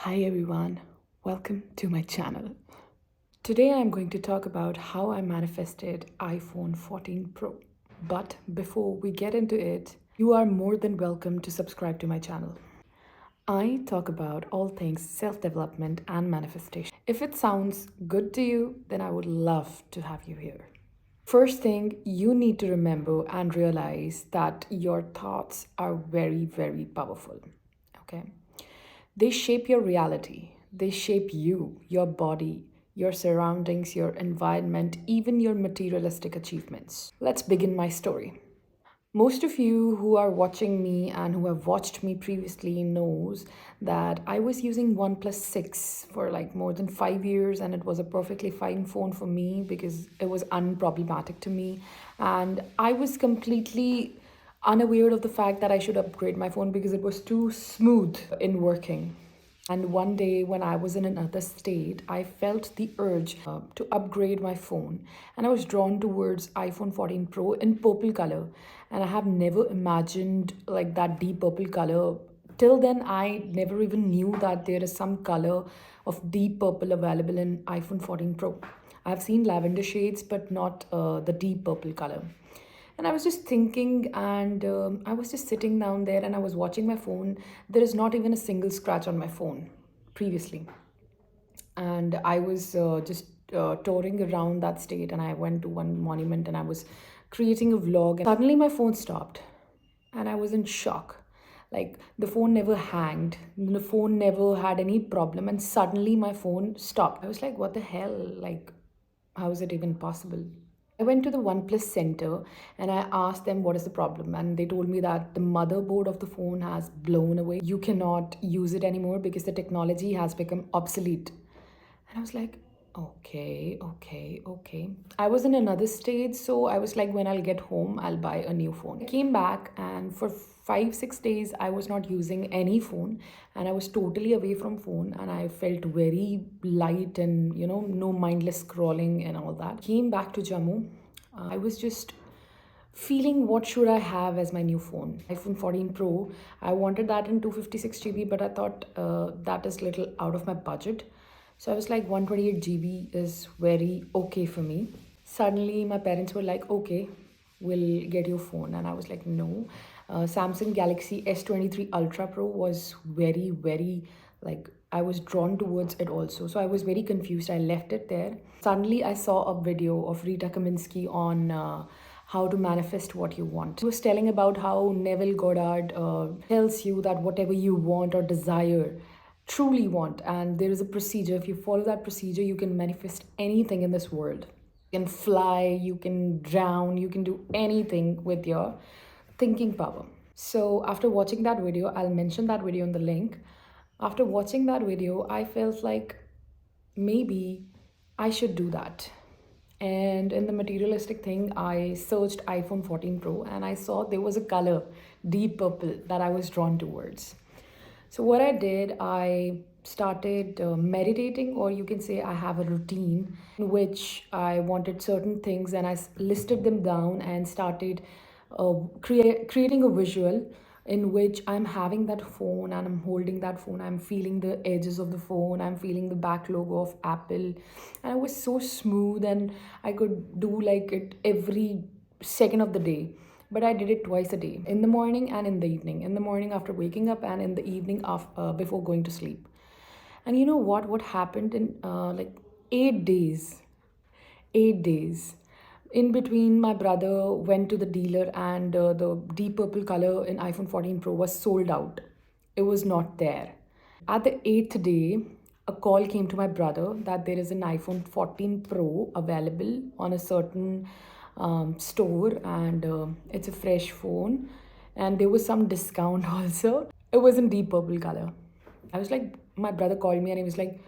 Hi everyone, welcome to my channel. Today I'm going to talk about how I manifested iPhone 14 Pro. But before we get into it, you are more than welcome to subscribe to my channel. I talk about all things self-development and manifestation. If it sounds good to you, then I would love to have you here. First thing, you need to remember and realize that your thoughts are very, very powerful. Okay? They shape your reality. They shape you, your body, your surroundings, your environment, even your materialistic achievements. Let's begin my story. Most of you who are watching me and who have watched me previously knows that I was using OnePlus 6 for like more than 5 years, and it was a perfectly fine phone for me because it was unproblematic to me, and I was completely unaware of the fact that I should upgrade my phone because it was too smooth in working. And one day, when I was in another state, I felt the urge to upgrade my phone. And I was drawn towards iPhone 14 Pro in purple color. And I have never imagined like that deep purple color. Till then, I never even knew that there is some color of deep purple available in iPhone 14 Pro. I've seen lavender shades, but not the deep purple color. And I was just thinking, and I was just sitting down there and I was watching my phone. There is not even a single scratch on my phone previously. And I was just touring around that state, and I went to one monument and I was creating a vlog. And suddenly my phone stopped, and I was in shock. Like the phone never hanged, the phone never had any problem, and suddenly my phone stopped. I was like, what the hell? Like, how is it even possible? I went to the OnePlus center and I asked them what is the problem, and they told me that the motherboard of the phone has blown away. You cannot use it anymore because the technology has become obsolete. And I was like, okay. I was in another stage, so I was like, when I'll get home, I'll buy a new phone. I came back, and for 5, 6 days, I was not using any phone, and I was totally away from phone, and I felt very light and no mindless scrolling and all that. Came back to Jammu. I was just feeling what should I have as my new phone. iPhone 14 Pro. I wanted that in 256 GB, but I thought that is little out of my budget. So I was like 128 GB is very okay for me. Suddenly my parents were like, okay, we'll get your phone. And I was like, no. Samsung Galaxy S23 Ultra Pro was very, very like I was drawn towards it also. So I was very confused. I left it there. Suddenly I saw a video of Rita Kaminsky on how to manifest what you want. He was telling about how Neville Goddard tells you that whatever you want or desire, truly want, and there is a procedure. If you follow that procedure, you can manifest anything in this world. You can fly, you can drown, you can do anything with your thinking power. So after watching that video, I'll mention that video in the link. After watching that video, I felt like maybe I should do that. And in the materialistic thing, I searched iPhone 14 Pro and I saw there was a color, deep purple, that I was drawn towards. So what I did, I started meditating, or you can say I have a routine in which I wanted certain things and I listed them down and started creating a visual in which I'm having that phone and I'm holding that phone. I'm feeling the edges of the phone. I'm feeling the back logo of Apple. And it was so smooth, and I could do like it every second of the day. But I did it twice a day, in the morning and in the evening. In the morning after waking up, and in the evening before going to sleep. And you know what happened in like 8 days? 8 days. In between, my brother went to the dealer, and the deep purple color in iPhone 14 Pro was sold out. It was not there. At the eighth day, a call came to my brother that there is an iPhone 14 Pro available on a certain store, and it's a fresh phone, and there was some discount also. It was in deep purple color. I was like, my brother called me and he was like,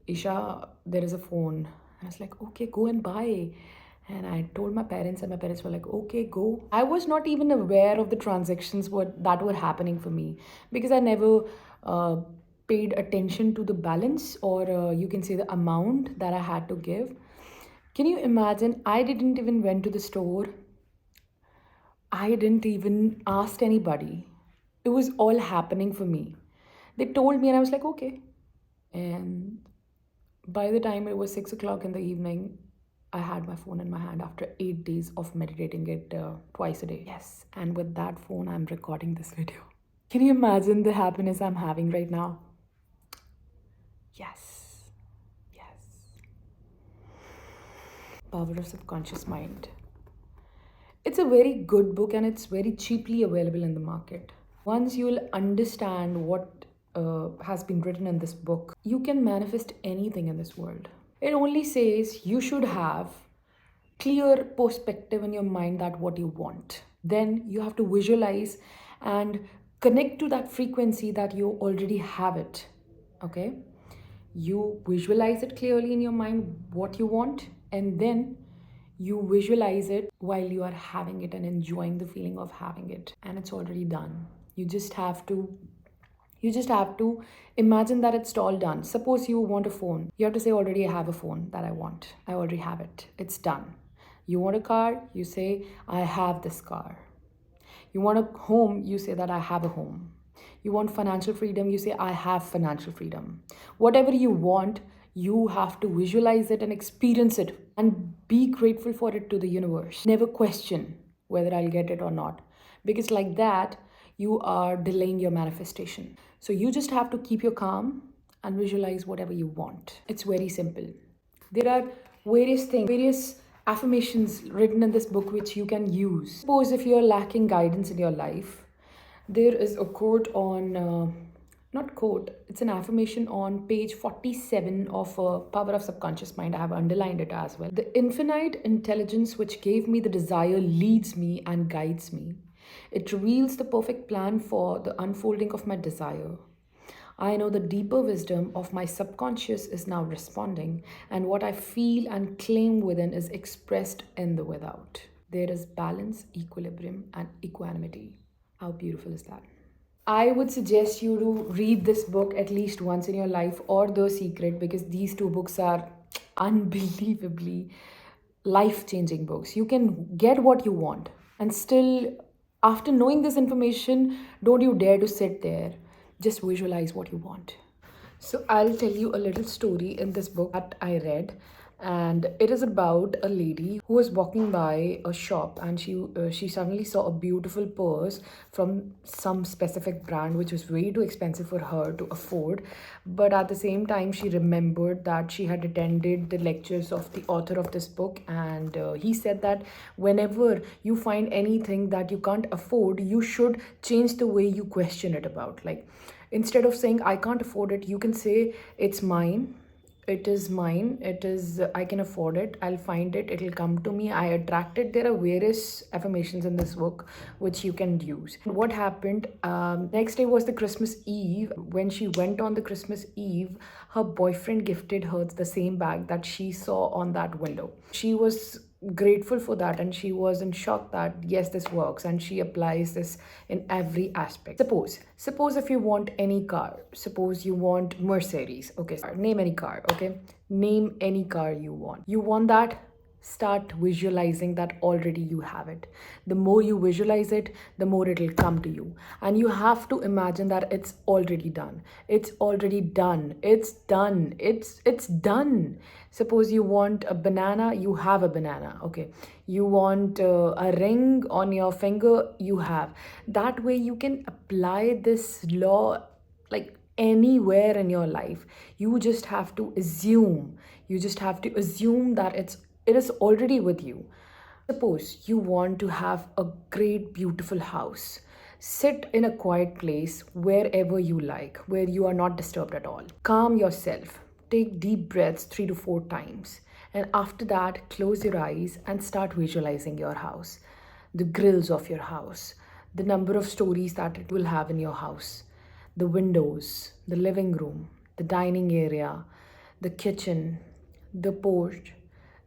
Isha, there is a phone. I was like, okay, go and buy. And I told my parents, and my parents were like, okay, go. I was not even aware of the transactions that were happening for me, because I never uh, paid attention to the balance, or you can say the amount that I had to give. Can you imagine? I didn't even went to the store. I didn't even ask anybody. It was all happening for me. They told me, and I was like, okay. And by the time it was 6 o'clock in the evening, I had my phone in my hand after 8 days of meditating it twice a day. Yes, and with that phone, I'm recording this video. Can you imagine the happiness I'm having right now? Yes, yes. Power of Subconscious Mind. It's a very good book and it's very cheaply available in the market. Once you'll understand what has been written in this book, you can manifest anything in this world. It only says you should have clear perspective in your mind that what you want. Then you have to visualize and connect to that frequency that you already have it. Okay? You visualize it clearly in your mind what you want, and then you visualize it while you are having it and enjoying the feeling of having it, and it's already done. You just have to imagine that it's all done. Suppose you want a phone. You have to say, already I have a phone that I want. I already have it. It's done. You want a car? You say, I have this car. You want a home? You say that I have a home. You want financial freedom? You say, I have financial freedom. Whatever you want, you have to visualize it and experience it and be grateful for it to the universe. Never question whether I'll get it or not, because like that, you are delaying your manifestation. So you just have to keep your calm and visualize whatever you want. It's very simple. There are various affirmations written in this book which you can use. Suppose if you're lacking guidance in your life, there is a quote on, not quote, it's an affirmation on page 47 of Power of Subconscious Mind. I have underlined it as well. The infinite intelligence which gave me the desire leads me and guides me. It reveals the perfect plan for the unfolding of my desire. I know the deeper wisdom of my subconscious is now responding, and what I feel and claim within is expressed in the without. There is balance, equilibrium, and equanimity. How beautiful is that? I would suggest you to read this book at least once in your life, or The Secret, because these two books are unbelievably life changing books. You can get what you want, and still, after knowing this information, don't you dare to sit there. Just visualize what you want. So I'll tell you a little story in this book that I read, and it is about a lady who was walking by a shop, and she suddenly saw a beautiful purse from some specific brand which was way too expensive for her to afford. But at the same time, she remembered that she had attended the lectures of the author of this book, and he said that whenever you find anything that you can't afford, you should change the way you question it about. Like, instead of saying I can't afford it, you can say it's mine. It is mine. It is, I can afford it. I'll find it. It'll come to me. I attract it. There are various affirmations in this book which you can use. What happened? Next day was the Christmas Eve. When she went on the Christmas Eve, her boyfriend gifted her the same bag that she saw on that window. She was grateful for that, and she was in shock that yes, this works, and she applies this in every aspect. Suppose if you want any car, suppose you want Mercedes. Okay, name any car. Okay, name any car you want that. Start visualizing that already you have it. The more you visualize it, the more it'll come to you. And you have to imagine that it's already done. It's already done. It's done. It's done. Suppose you want a banana, you have a banana. Okay. You want a ring on your finger, you have. That way you can apply this law like anywhere in your life. You just have to assume that it is already with you. Suppose you want to have a great beautiful house. Sit in a quiet place wherever you like, where you are not disturbed at all. Calm yourself. Take deep breaths 3 to 4 times. And after that, close your eyes and start visualizing your house, the grills of your house, the number of stories that it will have in your house, the windows, the living room, the dining area, the kitchen, the porch,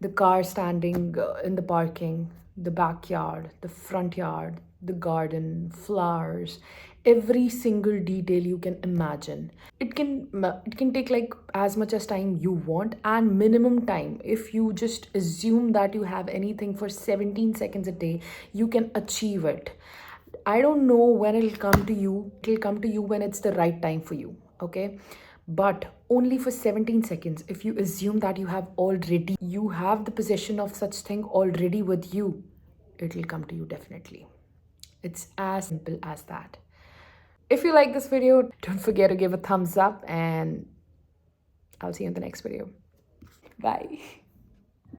the car standing in the parking, the backyard, the front yard, the garden, flowers, every single detail you can imagine. It can take like as much as time you want, and minimum time. If you just assume that you have anything for 17 seconds a day, you can achieve it. I don't know when it'll come to you. It'll come to you when it's the right time for you, okay? But only for 17 seconds. If you assume that you have the possession of such thing already with you, it'll come to you definitely. It's as simple as that. If you like this video, don't forget to give a thumbs up, and I'll see you in the next video. Bye.